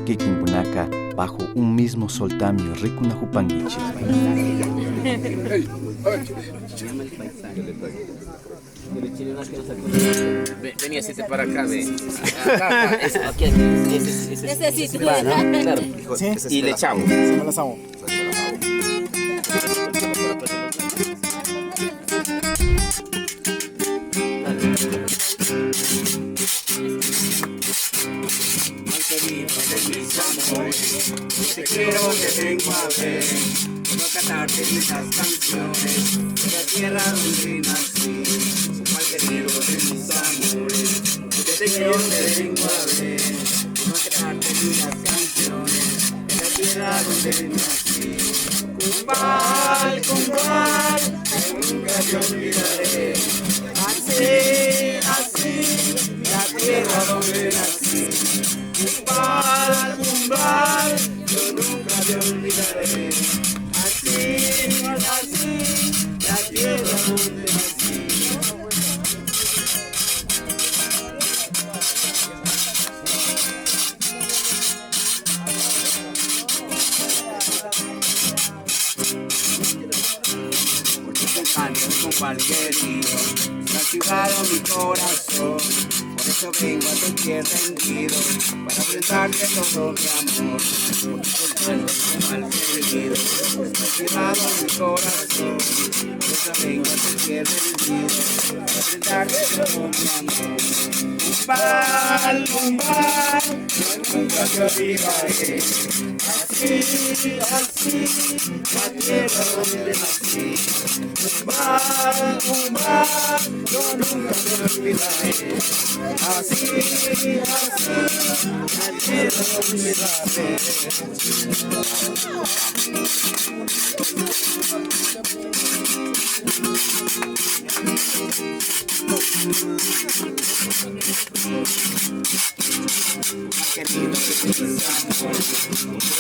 kikinkunaka bajo un mismo soltamio rikunajupanguichis. Vení, siete para acá, ve. Acá, aquí, ese. Necesito. Claro, claro. ¿Sí? Y le echamos. Se me las hago. Te quiero, te vengo a ver, quiero cantarte esas canciones de la tierra donde nací, mal querido de mis amores. Te quiero, te vengo a ver, quiero cantarte esas canciones de la tierra donde nací. Cumbal, cumbal, que nunca te olvidaré. Así, así, la tierra donde nací. Cumbal, cumbal, yo nunca te olvidaré. Así, así, la tierra donde nací. Porque te canto con cualquier querido, me ha activado mi corazón. Por eso vengo a tu pie rendido, para brindarte todo mi amor. Porque te canto con cualquier querido, me ha activado mi corazón. Por eso vengo a tu pie rendido, para brindarte todo mi amor. Cumbal, cumbal, yo nunca te olvidaré. Así, así, la tierra donde nací. Cumbal, cumbal, yo nunca te olvidaré. Así, así, la tierra donde nací. Querido, que mis amores,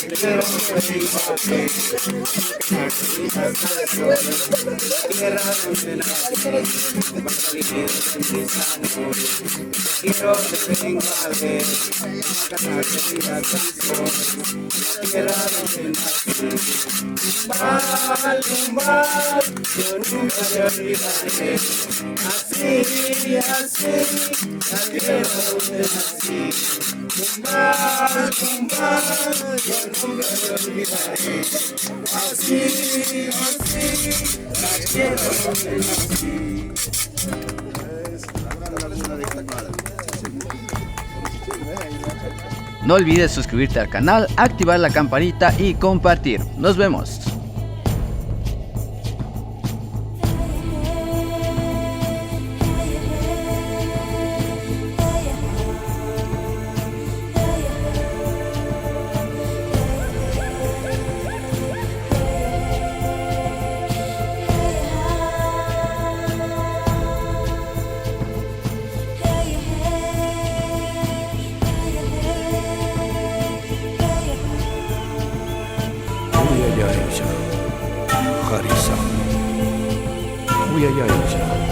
te quiero, te vengo a ver, esas canciones, tierra donde nací, más querido de mis amores. Te quiero, te vengo a ver, cantarte esas canciones, tierra donde nací. Cumbal, cumbal, yo nunca te olvidaré. Así, así, la tierra donde nací. Cumbal, cumbal, yo nunca te olvidaré. Así, así, la tierra donde nací. No olvides suscribirte al canal, activar la campanita y compartir. Nos vemos. Harisa. Uyayaycha.